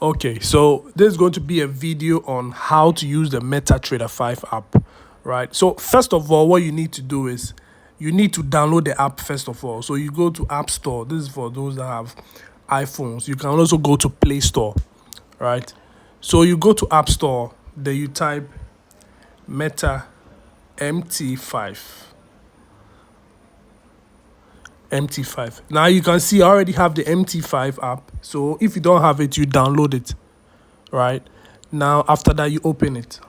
Okay, so this is going to be a video on how to use the MetaTrader 5 app, right? So first of all, what you need to do is you need to download the app first of all. So you go to App Store. This is for those that have iPhones. You can also go to Play Store, right? So you go to App Store, then you type Meta MT5. MT5. Now you can see I already have the MT5 app. So if you don't have it, you download it, right? Now after that, you open it,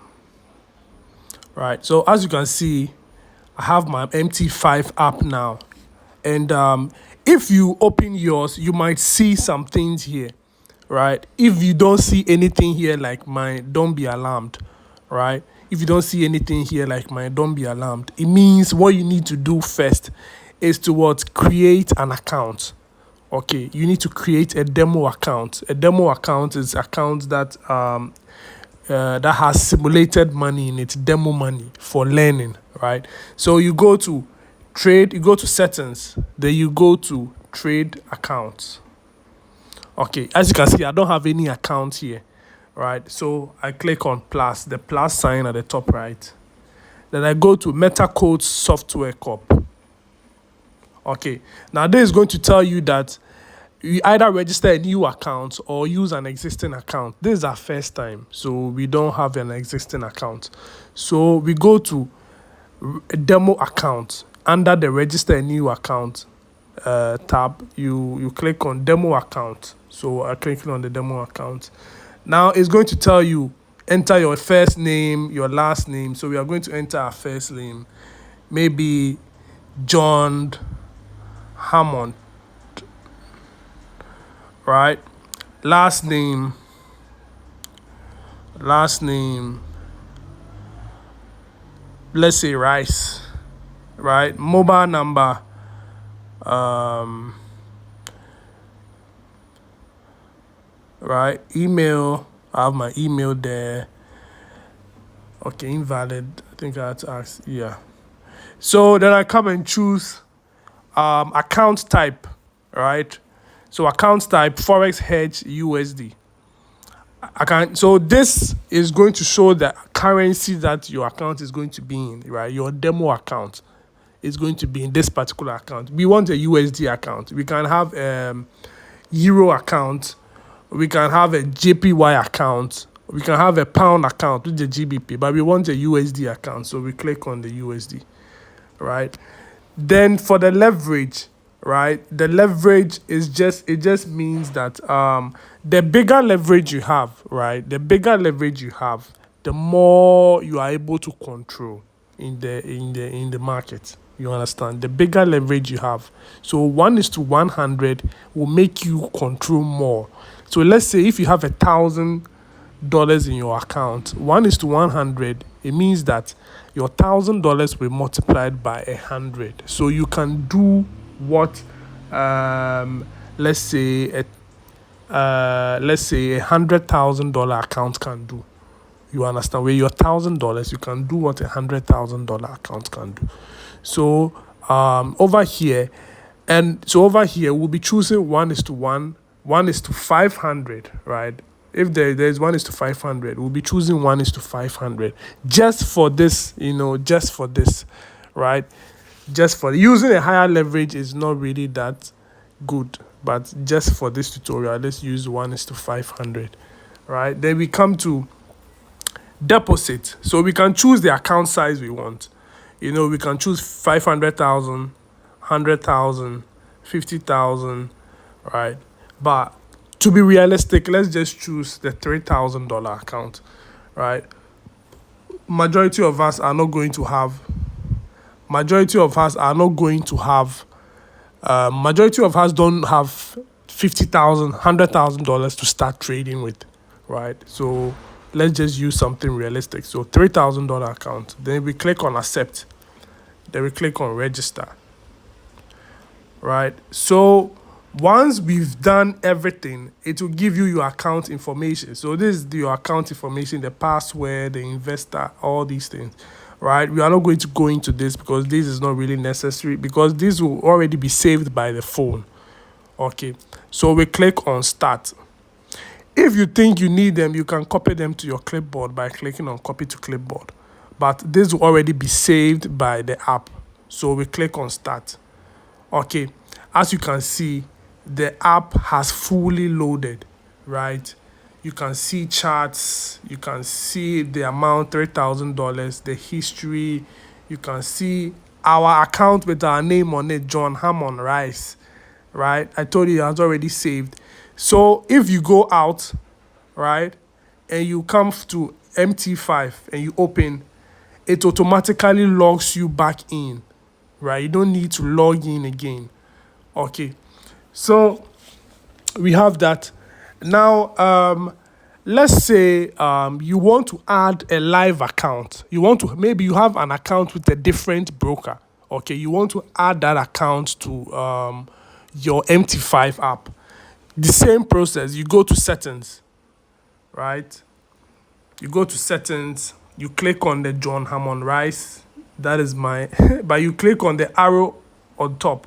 right? So as you can see, I have my MT5 app now. And if you open yours, you might see some things here, right? If you don't see anything here like mine, don't be alarmed, right? If you don't see anything here like mine, don't be alarmed. It means what you need to do first is to create an account. Okay, you need to create a demo account. A demo account is account that that has simulated money in it, demo money for learning, right? So you go to trade, you go to settings, then you go to trade accounts. Okay, as you can see, I don't have any account here, right? So I click on plus, the plus sign at the top right. Then I go to MetaCode Software Corp. Okay, now this is going to tell you that you either register a new account or use an existing account. This is our first time, so we don't have an existing account. So we go to a demo account. Under the register a new account tab, you click on demo account. So I click on the demo account. Now it's going to tell you enter your first name, your last name. So we are going to enter our first name, maybe John Hammond, right? Last name, let's say Rice, right? Mobile number, right? Email, I have my email there. Okay, invalid. I think I had to ask, yeah. So then I come and choose account type, right? So account type, Forex hedge USD. So this is going to show the currency that your account is going to be in, right? Your demo account is going to be in this particular account. We want a USD account. We can have Euro account. We can have a JPY account. We can have a pound account with the GBP, but we want a USD account. So we click on the USD, right? Then for the leverage, right? The leverage is just means that the bigger leverage you have, right? The bigger leverage you have, the more you are able to control in the market. You understand? The bigger leverage you have. So 1:100 will make you control more. So let's say if you have $1,000 in your account, 1:100, it means that your $1,000 will be multiplied by 100. So you can do what let's say $100,000 account can do. You understand? With your $1,000, you can do what $100,000 account can do. So over here, we'll be choosing 1:1, 1:500, right? If there's 1:500, we'll be choosing 1:500 just for this, right? Just for using a higher leverage is not really that good, but just for this tutorial, let's use 1:500, right? Then we come to deposit. So we can choose the account size we want. We can choose 500,000, 100,000, 50,000, right? But to be realistic, let's just choose the $3,000 account, right? Majority of us don't have $50,000, $100,000 to start trading with, right? So let's just use something realistic. So $3,000 account. Then we click on accept. Then we click on register, right? So once we've done everything, it will give you your account information. So this is your account information, the password, the investor, all these things, right? We are not going to go into this because this is not really necessary, because this will already be saved by the phone. Okay, so we click on start. If you think you need them, you can copy them to your clipboard by clicking on copy to clipboard. But this will already be saved by the app. So we click on start. Okay, as you can see, the app has fully loaded, right? You can see charts, you can see the amount, $3,000, the history, you can see our account with our name on it, John Hammond Rice, right? I told you it has already saved. So if you go out, right, and you come to MT5 and you open, it automatically logs you back in, right? You don't need to log in again. Okay, so we have that. Now, let's say you want to add a live account. Maybe you have an account with a different broker. Okay, you want to add that account to your MT5 app. The same process. You go to settings, right? You go to settings. You click on the John Hammond Rice. That is my. But you click on the arrow on top,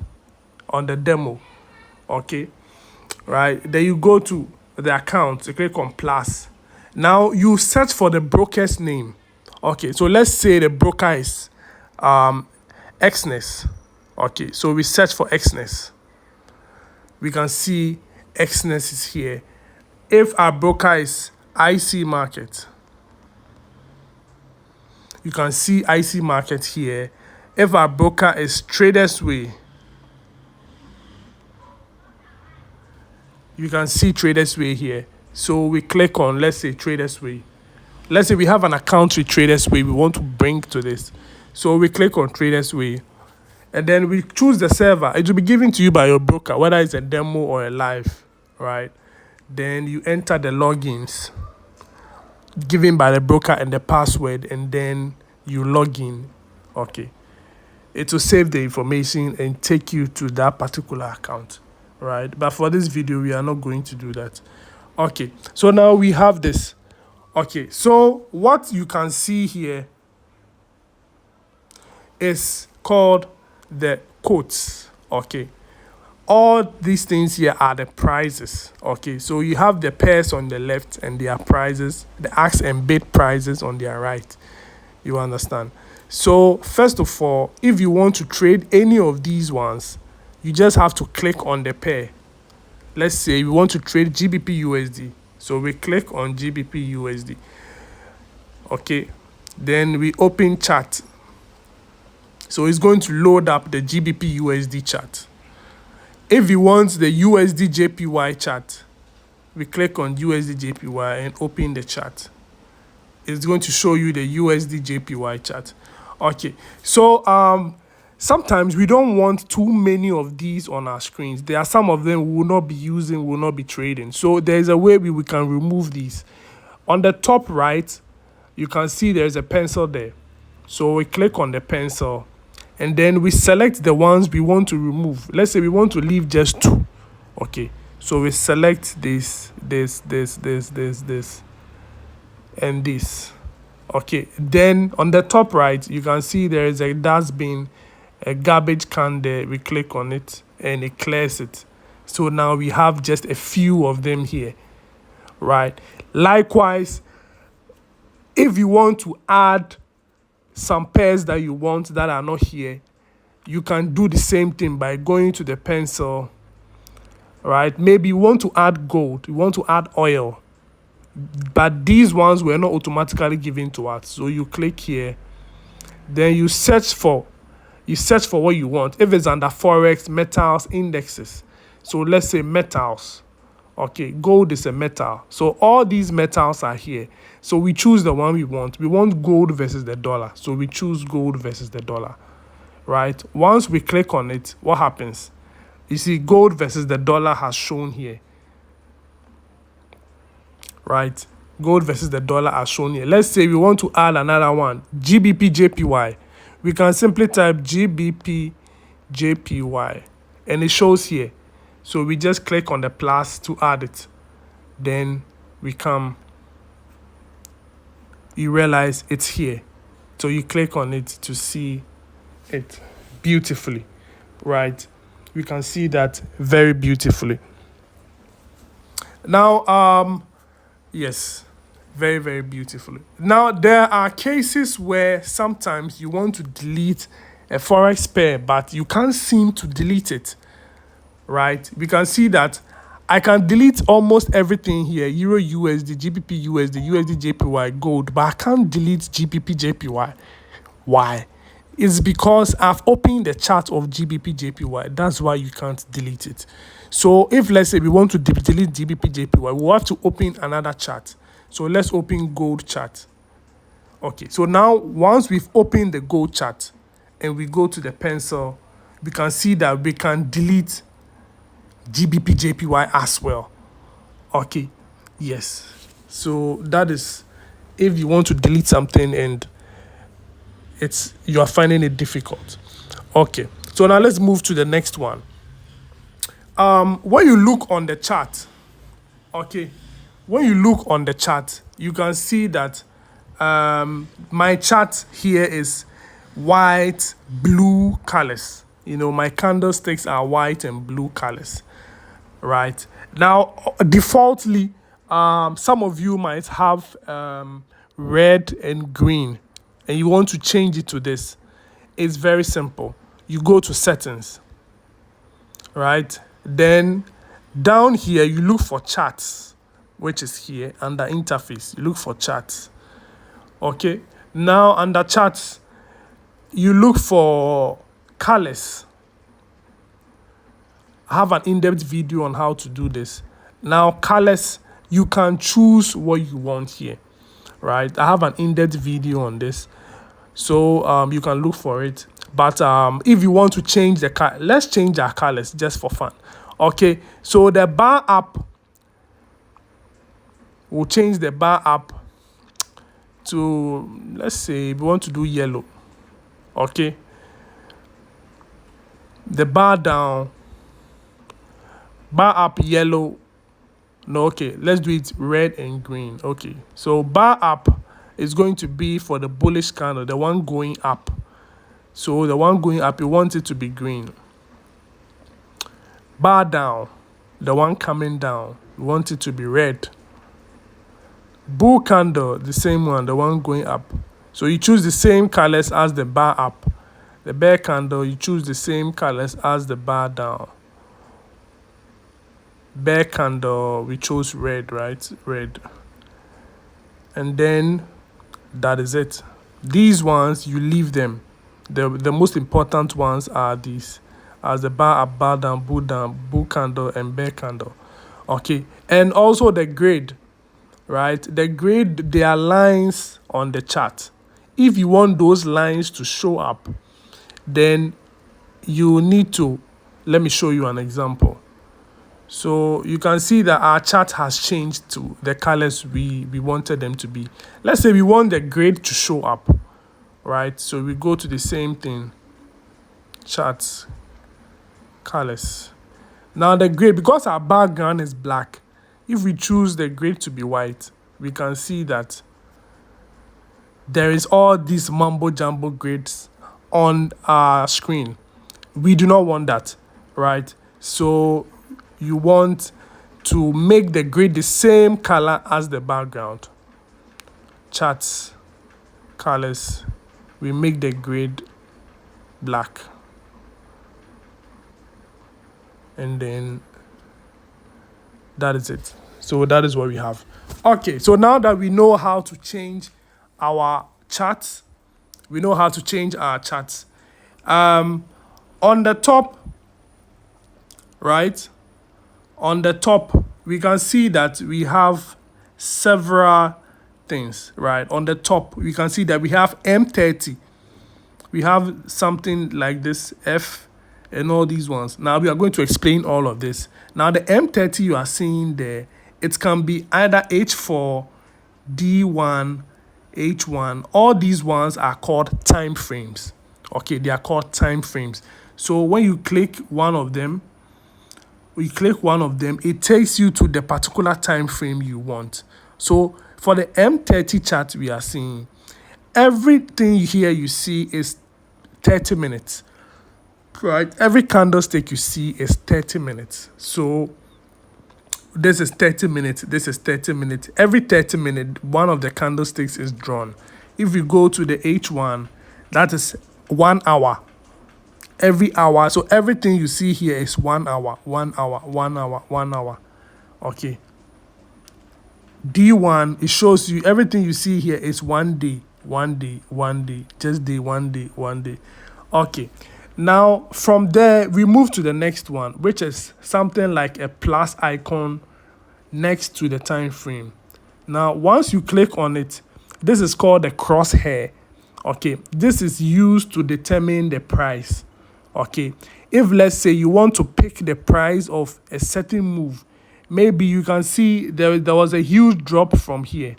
on the demo. Okay, right? Then you go to the account. You click on plus. Now you search for the broker's name. Okay, so let's say the broker is Xness. Okay, so we search for Xness. We can see Xness is here. If our broker is IC Market, you can see IC Market here. If our broker is Traders Way, you can see Traders Way here. So we click on, let's say, Traders Way. Let's say we have an account with Traders Way we want to bring to this. So we click on Traders Way. And then we choose the server. It will be given to you by your broker, whether it's a demo or a live, right? Then you enter the logins given by the broker and the password, and then you log in. Okay. It will save the information and take you to that particular account, right? But for this video, we are not going to do that. Okay. So now we have this. Okay. So what you can see here is called the quotes. Okay, all these things here are the prices. Okay, so you have the pairs on the left and their prices, the ask and bid prices on their right. You understand? So first of all, if you want to trade any of these ones, you just have to click on the pair. Let's say we want to trade GBP USD, so we click on GBP USD. Okay, then we open chart. So it's going to load up the GBP USD chart. If you want the USD JPY chart, we click on USD JPY and open the chart. It's going to show you the USD JPY chart. Okay, so sometimes we don't want too many of these on our screens. There are some of them we will not be using, will not be trading. So there's a way we can remove these. On the top right, you can see there's a pencil there. So we click on the pencil and then we select the ones we want to remove. Let's say we want to leave just two. Okay, so we select this, and this. Okay, then on the top right, you can see there is a dustbin, a garbage can there. We click on it and it clears it. So now we have just a few of them here, right? Likewise, if you want to add some pairs that you want that are not here, you can do the same thing by going to the pencil, right? Maybe you want to add gold, you want to add oil, but these ones were not automatically given to us. So you click here, then you search for what you want. If it's under forex, metals, indexes, so let's say metals. Okay, gold is a metal, so all these metals are here. So we choose the one we want. We want gold versus the dollar, so we choose gold versus the dollar, right? Once we click on it, what happens? You see gold versus the dollar has shown here, right? Gold versus the dollar are shown here. Let's say we want to add another one, GBP JPY. We can simply type GBP JPY and it shows here. So we just click on the plus to add it. Then we come, you realize it's here. So you click on it to see it beautifully, right? We can see that very beautifully. Now, Yes, very, very beautifully. Now, there are cases where sometimes you want to delete a forex pair, but you can't seem to delete it, right? We can see that I can delete almost everything here: Euro USD, GBP USD, USD JPY, gold, but I can't delete GBP JPY. Why? It's because I've opened the chart of GBP JPY. That's why you can't delete it. So if, let's say, we want to delete GBP JPY, we'll have to open another chart. So let's open gold chart. Okay, so now once we've opened the gold chart and we go to the pencil, we can see that we can delete GBP JPY as well. Okay, yes. So that is if you want to delete something and you are finding it difficult. Okay, so now let's move to the next one. When you look on the chart, okay, when you look on the chart, you can see that my chart here is white, blue colors. You know, my candlesticks are white and blue colors, right? Now, defaultly, some of you might have red and green, and you want to change it to this. It's very simple. You go to settings, right? Then down here, you look for charts, which is here under interface. You look for charts. Okay. Now under charts, you look for colors. I have an in-depth video on how to do this. Now colors, you can choose what you want here, right? I have an in-depth video on this, so you can look for it. But if you want to change the color, let's change our colors just for fun. Okay, so the bar up, we'll change the bar up to, let's say we want to do yellow. Okay, the bar down, bar up, yellow. No, okay, let's do it red and green. Okay, so bar up is going to be for the bullish candle, the one going up. So the one going up, you want it to be green. Bar down, the one coming down, you want it to be red. Bull candle, the same one, the one going up. So you choose the same colors as the bar up. The bear candle, you choose the same colors as the bar down. Bear candle, we chose red, right? Red. And then that is it. These ones, you leave them. The most important ones are these, as the bar up, bar down, bull candle, and bear candle. Okay, and also the grade, right? The grade, there are lines on the chart. If you want those lines to show up, then you need to, let me show you an example. So you can see that our chart has changed to the colors we wanted them to be. Let's say we want the grade to show up, right? So we go to the same thing, charts, colors. Now the grade, because our background is black, if we choose the grade to be white, we can see that there is all these mumbo jumbo grades on our screen. We do not want that, right? So you want to make the grid the same color as the background. Charts, colors, we make the grid black. And then that is it. So that is what we have. Okay, so now that we know how to change our charts, we know how to change our charts. On the top, right? On the top, we can see that we have several things, right? On the top, we can see that we have M30. We have something like this, F, and all these ones. Now, we are going to explain all of this. Now, the M30 you are seeing there, it can be either H4, D1, H1. All these ones are called time frames. Okay, they are called time frames. So when you click one of them, it takes you to the particular time frame you want. So for the M30 chart we are seeing, everything here you see is 30 minutes, right? Every candlestick you see is 30 minutes. So This is 30 minutes. This is 30 minutes. Every 30 minutes, one of the candlesticks is drawn. If we go to the H1, that is 1 hour. Every hour. So everything you see here is 1 hour, 1 hour, 1 hour, 1 hour. Okay. D1, it shows you everything you see here is 1 day, 1 day, 1 day, just day, 1 day, 1 day. Okay. Now, from there, we move to the next one, which is something like a plus icon next to the time frame. Now, once you click on it, this is called the crosshair. Okay, this is used to determine the price. Okay, if let's say you want to pick the price of a certain move, maybe you can see there was a huge drop from here.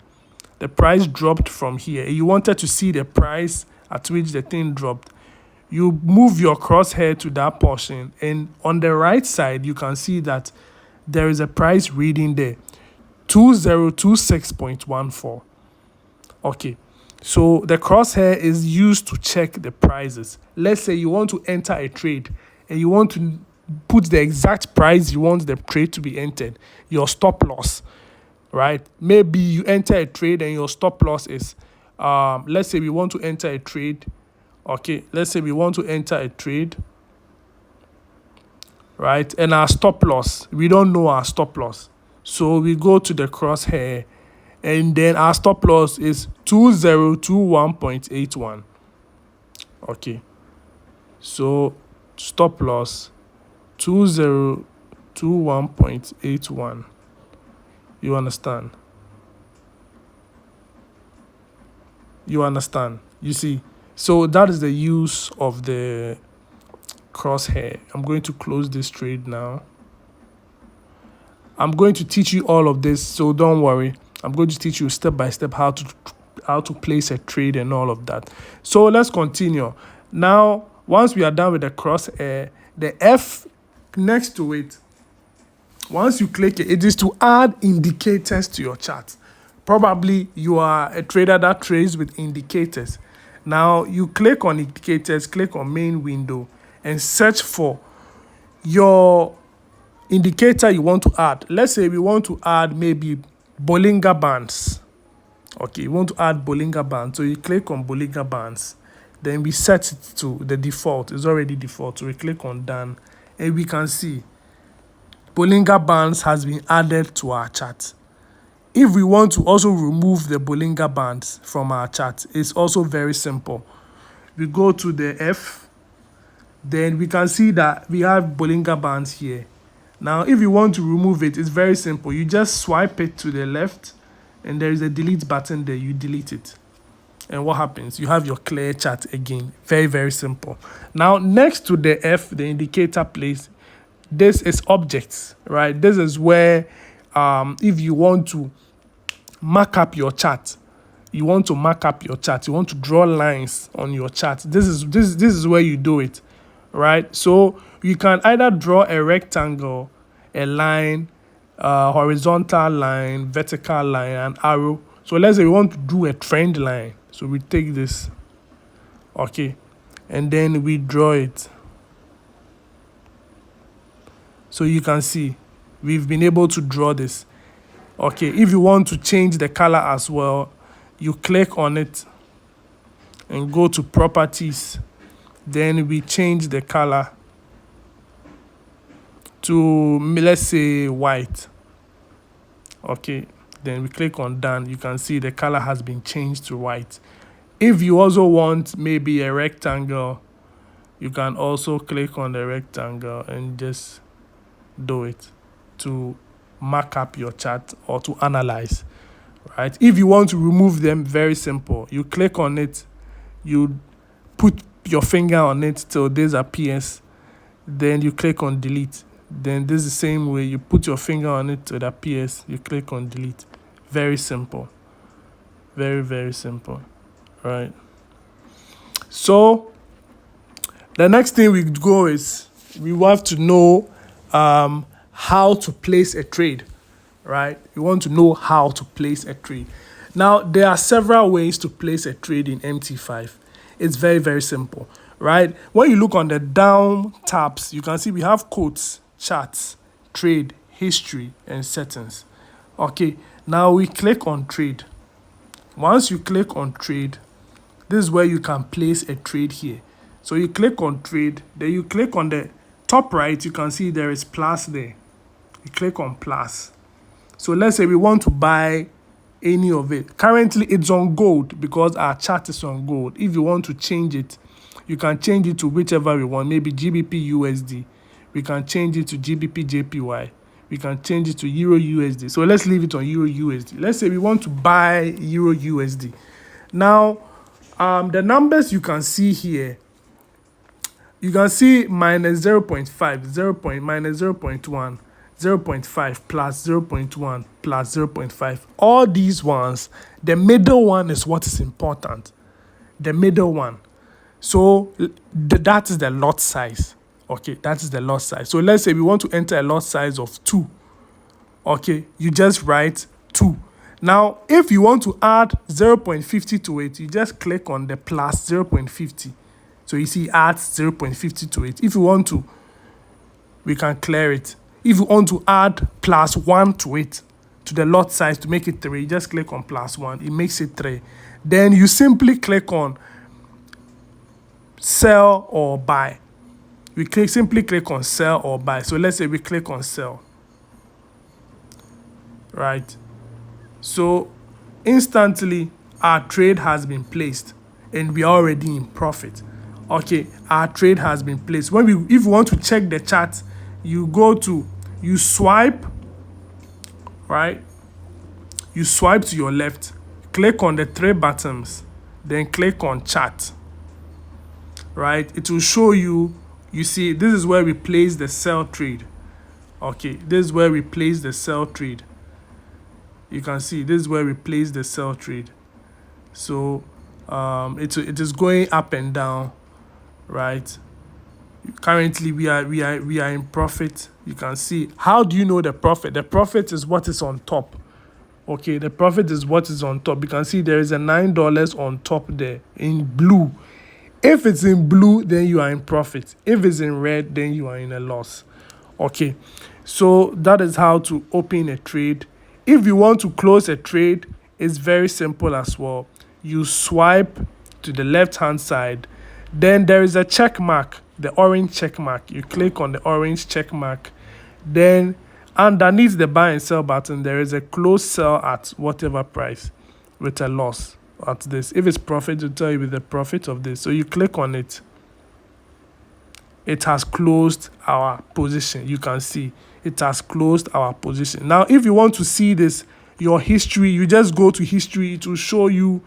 The price dropped from here. You wanted to see the price at which the thing dropped. You move your crosshair to that portion, and on the right side, you can see that there is a price reading there, 2026.14. Okay, so the crosshair is used to check the prices. Let's say you want to enter a trade and you want to put the exact price you want the trade to be entered, your stop loss, right? Maybe you enter a trade and your stop loss is, let's say we want to enter a trade. Okay, let's say we want to enter a trade, right? And our stop loss, we don't know our stop loss. So we go to the crosshair, and then our stop loss is 2021.81. Okay, so stop loss 2021.81. You understand? You understand? You see? So that is the use of the crosshair. I'm going to close this trade now. I'm going to teach you all of this, so don't worry. I'm going to teach you step by step how to place a trade and all of that. So let's continue. Now, once we are done with the crosshair, the F next to it, once you click it, it is to add indicators to your chart. Probably you are a trader that trades with indicators. Now you click on indicators, click on main window, and search for your indicator you want to add. Let's say we want to add maybe Bollinger Bands. Okay, you want to add Bollinger Bands. So you click on Bollinger Bands. Then we set it to the default. It's already default. So we click on done. And we can see Bollinger Bands has been added to our chart. If we want to also remove the Bollinger Bands from our chart, it's also very simple. We go to the F, then we can see that we have Bollinger Bands here. Now, if you want to remove it, it's very simple. You just swipe it to the left, and there is a delete button there. You delete it. And what happens? You have your clear chart again. Very, very simple. Now, next to the F, the indicator place, this is objects, right? This is where if you want to mark up your chart, you want to draw lines on your chart, this is where you do it, right? So you can either draw a rectangle, a line, horizontal line, vertical line, an arrow. So let's say we want to do a trend line. So we take this, okay, and then we draw it. So you can see we've been able to draw this. Okay, if you want to change the color as well, you click on it and go to properties. Then we change the color to, let's say, white. Okay, then we click on done. You can see the color has been changed to white. If you also want maybe a rectangle, you can also click on the rectangle and just do it to mark up your chart or to analyze, right? If you want to remove them, very simple. You click on it, you put your finger on it till this appears, then you click on delete. Then this is the same way, you put your finger on it till it appears, you click on delete. Very simple. Very, very simple, right? So the next thing we go is we have to know how to place a trade, right? You want to know how to place a trade. Now, there are several ways to place a trade in MT5. It's very, very simple, right? When you look on the down tabs, you can see we have quotes, charts, trade, history, and settings. Okay, now we click on trade. Once you click on trade, this is where you can place a trade here. So you click on trade, then you click on the top right, you can see there is plus there. You click on plus. So let's say we want to buy any of it. Currently it's on gold because our chart is on gold. If you want to change it, you can change it to whichever we want, maybe GBP USD. We can change it to GBP JPY. We can change it to Euro USD. So let's leave it on Euro USD. Let's say we want to buy Euro USD. Now, the numbers you can see here, you can see minus 0.5, minus 0.1, 0.5 plus 0.1 plus 0.5. All these ones, the middle one is what is important. The middle one. So that is the lot size. Okay, that is the lot size. So let's say we want to enter a lot size of 2. Okay, you just write 2. Now, if you want to add 0.50 to it, you just click on the plus 0.50. So you see add 0.50 to it. If you want to, we can clear it. If you want to add plus 1 to it, to the lot size to make it 3, you just click on plus 1. It makes it 3. Then you simply click on sell or buy. We simply click on sell or buy. So let's say we click on sell. Right. So instantly our trade has been placed and we are already in profit. Okay, our trade has been placed. If you want to check the chart, you swipe, right? You swipe to your left, click on the 3 buttons, then click on chart. Right? It will show you. You see, this is where we place the sell trade. Okay, this is where we place the sell trade. You can see this is where we place the sell trade. So it is going up and down, right? Currently we are in profit. You can see. How do you know the profit? The profit is what is on top. Okay, the profit is what is on top. You can see there is a $9 on top there in blue. If it's in blue, then you are in profit. If it's in red, then you are in a loss. Okay, so that is how to open a trade. If you want to close a trade, it's very simple as well. You swipe to the left-hand side. Then there is a check mark, the orange check mark. You click on the orange check mark. Then underneath the buy and sell button, there is a close sell at whatever price with a loss. At this, if it's profit, to tell you with the profit of this. So you click on it, it has closed our position. You can see it has closed our position. Now if you want to see this, your history, you just go to history. It will show you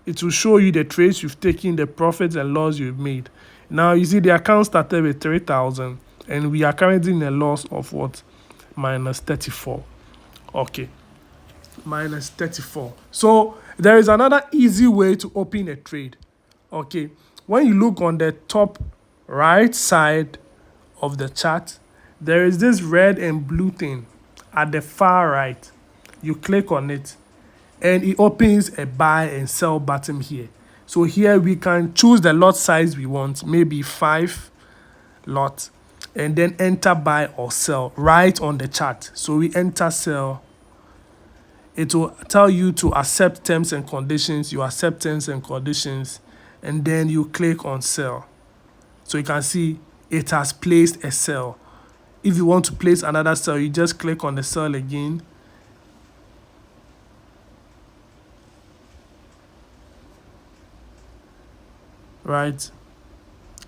the trades you've taken, the profits and loss you've made. Now you see the account started with 3,000 and we are currently in a loss of what? Minus 34. Okay, minus 34. So there is another easy way to open a trade. Okay, when you look on the top right side of the chart, there is this red and blue thing at the far right. You click on it and it opens a buy and sell button here. So here we can choose the lot size we want, maybe 5 lots, and then enter buy or sell right on the chart. So we enter sell. It will tell you to accept terms and conditions. You accept terms and conditions, and then you click on sell. So you can see it has placed a sell. If you want to place another sell, you just click on the sell again. Right?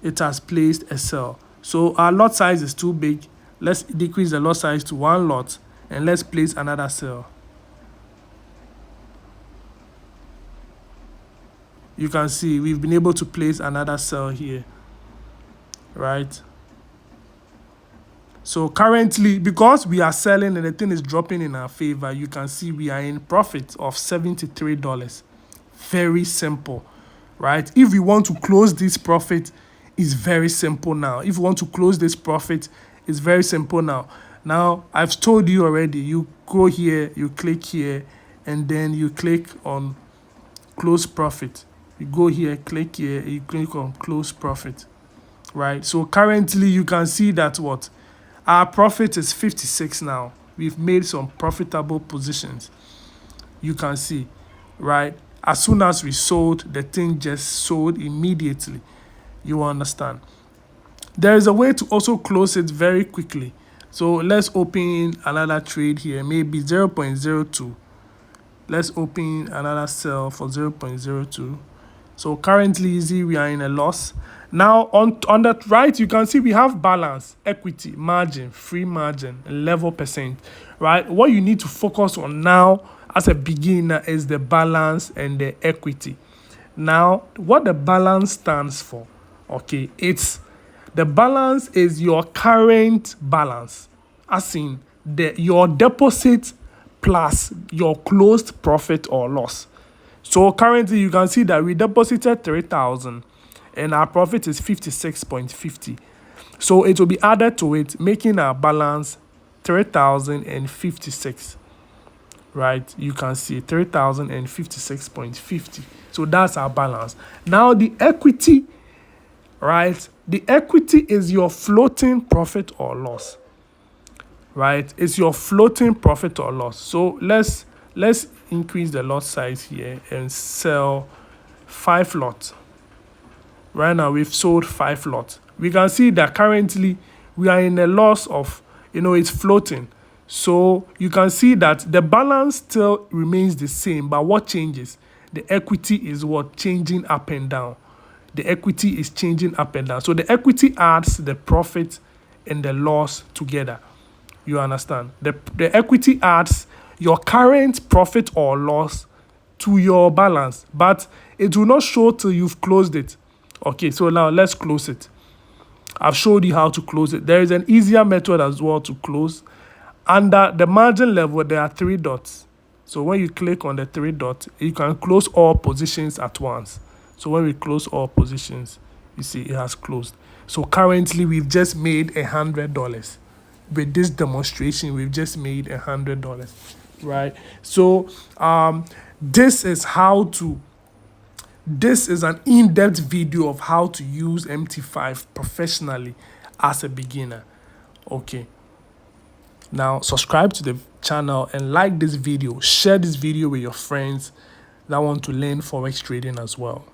It has placed a sell. So our lot size is too big. Let's decrease the lot size to 1 lot and let's place another sell. You can see we've been able to place another sell here, right? So currently, because we are selling and the thing is dropping in our favor, you can see we are in profit of $73. Very simple, right? If we want to close this profit, it's very simple now. If you want to close this profit, it's very simple now. Now, I've told you already, you go here, you click here, and then you click on close profit. You go here, click here, you click on close profit, right? So currently you can see that what? Our profit is 56 now. We've made some profitable positions. You can see, right? As soon as we sold, the thing just sold immediately. You understand? There is a way to also close it very quickly. So let's open another trade here, maybe 0.02. Let's open another sell for 0.02. So currently, easy, we are in a loss. Now on that right, you can see we have balance, equity, margin, free margin, level percent, right? What you need to focus on now as a beginner is the balance and the equity. Now, what the balance stands for, okay, it's the balance is your current balance, as in your deposit plus your closed profit or loss. So currently you can see that we deposited 3,000 and our profit is 56.50. So it will be added to it, making our balance 3,056. Right? You can see 3,056.50. So that's our balance. Now the equity, right? The equity is your floating profit or loss. Right? It's your floating profit or loss. So let's increase the lot size here and sell 5 lots. Right now we've sold 5 lots. We can see that currently we are in a loss of, it's floating. So you can see that the balance still remains the same, but what changes? The equity is what? Changing up and down. The equity is changing up and down. So the equity adds the profit and the loss together. You understand? The equity adds your current profit or loss to your balance, but it will not show till you've closed it. Okay, so now let's close it. I've showed you how to close it. There is an easier method as well to close. Under the margin level, there are 3 dots. So when you click on the 3 dots, you can close all positions at once. So when we close all positions, you see it has closed. So currently, we've just made $100. With this demonstration, we've just made $100, right? So this is an in-depth video of how to use MT5 professionally as a beginner. Okay. Now subscribe to the channel and like this video. Share this video with your friends that want to learn forex trading as well.